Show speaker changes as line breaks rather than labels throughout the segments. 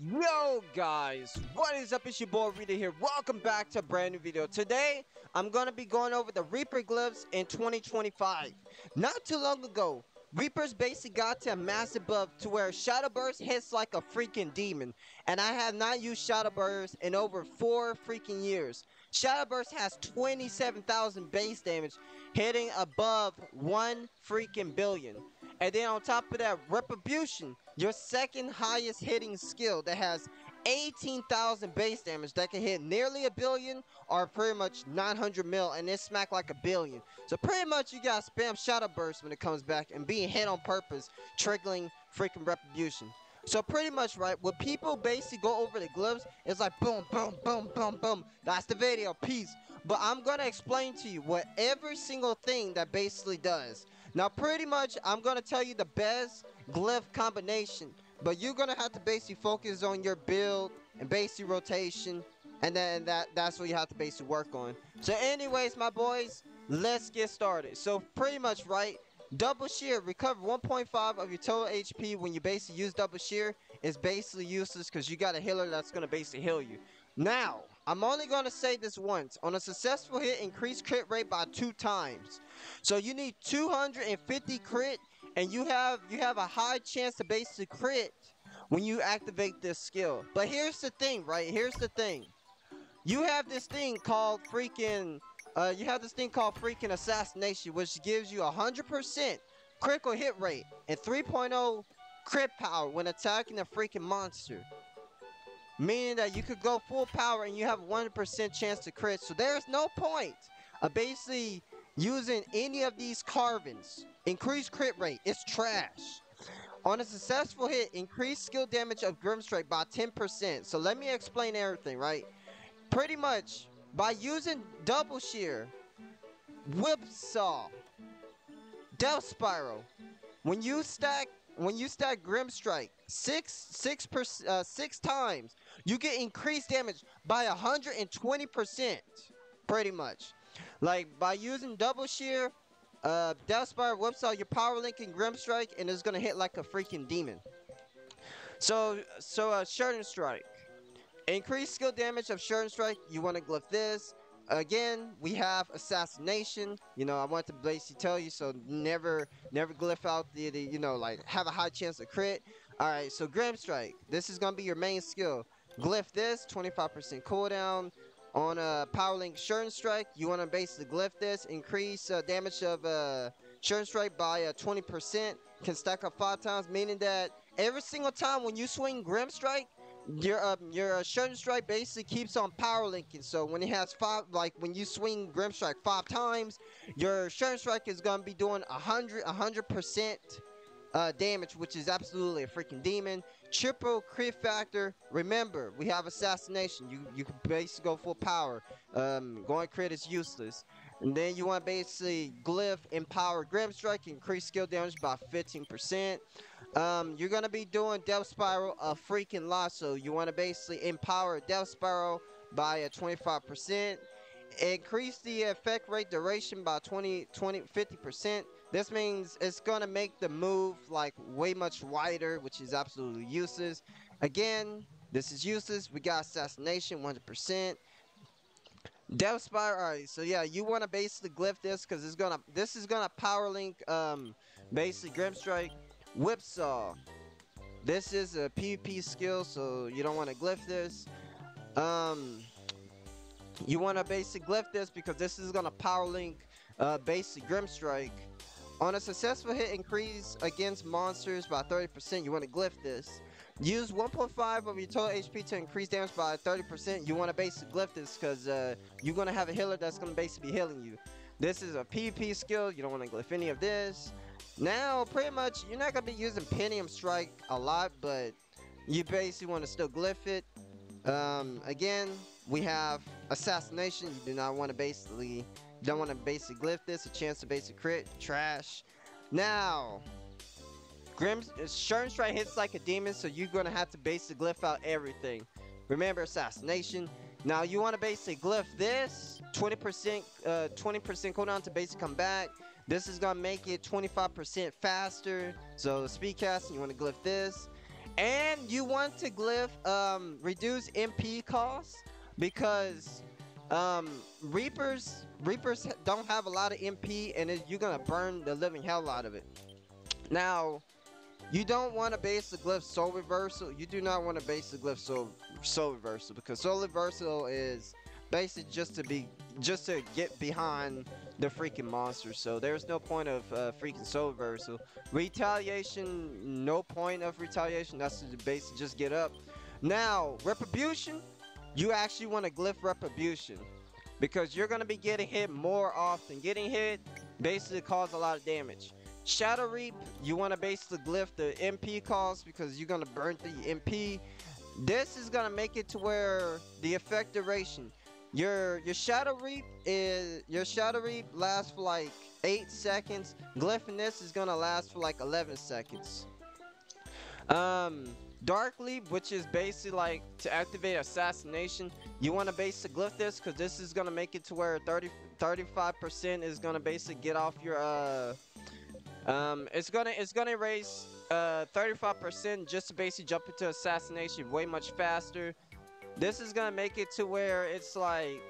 Yo guys, what is up? It's your boy Rita here. Welcome back to a brand new video. Today, I'm gonna be going over the Reaper glyphs in 2025. Not too long ago, Reapers basically got to a massive buff to where Shadow Burst hits like a freaking demon. And I have not used Shadow Burst in over 4 freaking years. Shadow Burst has 27,000 base damage, hitting above 1 freaking billion. And then on top of that, Retribution, your second highest hitting skill that has 18,000 base damage that can hit nearly a billion or pretty much 900 mil and it smack like a billion. So pretty much you got spam Shadow Burst when it comes back and being hit on purpose, triggering freaking Retribution. So pretty much, right, when people basically go over the glyphs, it's like boom, boom, boom, boom, boom. That's the video, peace. But I'm gonna explain to you what every single thing that basically does. Now pretty much, I'm gonna tell you the best glyph combination, but you're gonna have to basically focus on your build and basic rotation, and then that's what you have to basically work on. So anyways, my boys, let's get started. So pretty much, right, double shear, recover 1.5 of your total HP when you basically use double shear is basically useless because you got a healer that's gonna basically heal you. Now, I'm only gonna say this once. On a successful hit, increase crit rate by 2 times. So you need 250 crit, and you have a high chance to basically crit when you activate this skill. But here's the thing, right? Here's the thing. You have this thing called freaking assassination, which gives you 100% critical hit rate and 3.0 crit power when attacking a freaking monster. Meaning that you could go full power and you have 1% chance to crit. So there's no point of basically using any of these carvings. Increased crit rate, it's trash. On a successful hit, increase skill damage of Grimstrike by 10%. So let me explain everything, right? Pretty much, by using double shear, whipsaw, death spiral, when you stack Grimstrike six times, you get increased damage by 120%. Pretty much, like by using double shear, death spiral, whipsaw, your power link in Grimstrike, and it's gonna hit like a freaking demon. So Sheridan Strike. Increase skill damage of Sheridan Strike, you want to glyph this. Again, we have Assassination. You know, I want to basically tell you, so never glyph out the you know, like, have a high chance of crit. Alright, so Grim Strike. This is going to be your main skill. Glyph this, 25% cooldown. On a Power Link Sheridan Strike, you want to basically glyph this. Increase damage of Sheridan Strike by 20%. Can stack up 5 times, meaning that every single time when you swing Grim Strike, your Sheridan Strike basically keeps on power linking. So when it has 5, like when you swing Grim Strike 5 times, your Sheridan Strike is gonna be doing 100% damage, which is absolutely a freaking demon. Triple crit factor. Remember, we have assassination. You can basically go full power. Going crit is useless. And then you want to basically glyph empower Grim Strike, increase skill damage by 15%. You're gonna be doing Death Spiral a freaking lot, so you want to basically empower Death Spiral by 25%. Increase the effect rate duration by 50%. This means it's gonna make the move like way much wider, which is absolutely useless. Again, this is useless. We got Assassination 100%. Death Spiral. Alright, so yeah, you want to basically glyph this because this is gonna power link basically Grim Strike. Whipsaw. This is a PvP skill, so you don't want to glyph this. You want to basically glyph this because this is gonna power link basic Grim Strike. On a successful hit, increase against monsters by 30%. You want to glyph this. Use 1.5 of your total HP to increase damage by 30%. You want to basically glyph this because you're gonna have a healer that's gonna basically be healing you. This is a PvP skill. You don't want to glyph any of this. Now, pretty much, you're not gonna be using Pentium Strike a lot, but you basically want to still glyph it. Again, we have Assassination. You do not want to basically glyph this. A chance to basically crit, trash. Now, Sheridan Strike hits like a demon, so you're gonna have to basically glyph out everything. Remember Assassination. Now you want to basically glyph this 20% cooldown to basically come back. This is gonna make it 25% faster. So speed casting, you want to glyph this. And you want to glyph reduce MP costs because um Reapers don't have a lot of MP and you're gonna burn the living hell out of it. Now, you don't want to base the glyph soul reversal. You do not want to base the glyph soul reversal because soul reversal is basically just to get behind the freaking monster. So there's no point of freaking soul reversal. Retaliation, no point of retaliation. That's to basically just get up. Now, retribution, you actually want to glyph retribution because you're gonna be getting hit more often. Getting hit basically causes a lot of damage. Shadow Reap, you want to basically glyph the MP cost because you're gonna burn through your MP. This is gonna make it to where the effect duration. Your Shadow Reap lasts for like 8 seconds. Glyphing this is gonna last for like 11 seconds. Dark Leap, which is basically like to activate assassination. You want to basically glyph this because this is gonna make it to where 35% is gonna basically get off your it's gonna erase 35% just to basically jump into assassination way much faster. This is gonna make it to where it's like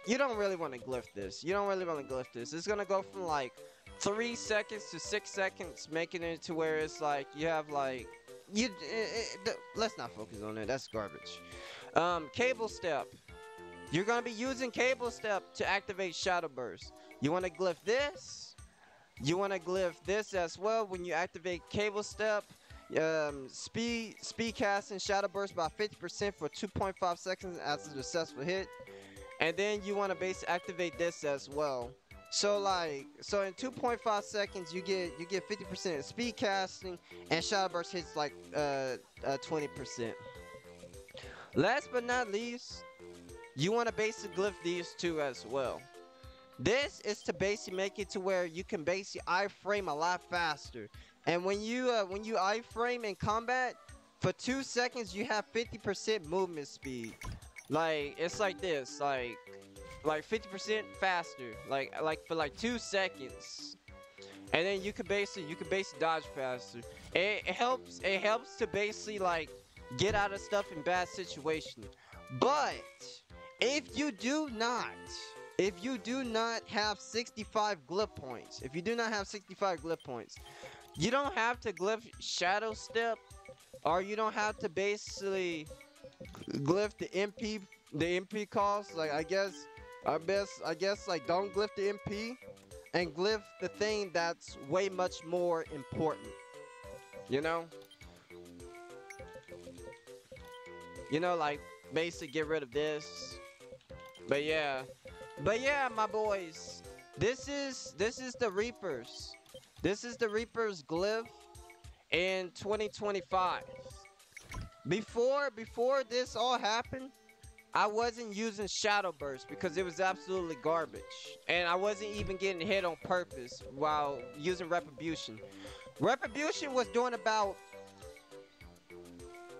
you don't really want to glyph this. You don't really want to glyph this. It's gonna go from like 3 seconds to 6 seconds, making it to where it's like you have like let's not focus on it. That's garbage. Cable Step. You're gonna be using Cable Step to activate Shadow Burst. You want to glyph this. You want to glyph this as well when you activate Cable Step. Speed casting Shadow Burst by 50% for 2.5 seconds as a successful hit. And then you want to basically activate this as well. So in 2.5 seconds you get 50% speed casting and Shadow Burst hits like 20%. Last but not least, you want to basically glyph these two as well. This is to basically make it to where you can basically iframe a lot faster. And when you iframe in combat, for 2 seconds you have 50% movement speed. Like it's like this, like 50% faster, like for like 2 seconds. And then you can basically dodge faster. It helps to basically like get out of stuff in bad situations. But if you do not have 65 glyph points, you don't have to glyph Shadow Step, or you don't have to basically glyph the MP cost. Like I guess like don't glyph the MP and glyph the thing that's way much more important. You know, like basically get rid of this. But yeah, my boys, this is the Reapers. This is the Reapers glyph in 2025. Before this all happened, I wasn't using Shadow Burst because it was absolutely garbage. And I wasn't even getting hit on purpose while using Retribution. Retribution was doing about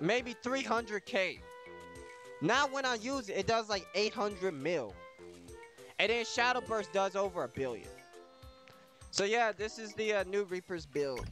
maybe 300k. Now when I use it, it does like 800 mil. And then Shadow Burst does over 1 billion. So yeah, this is the new Reapers build.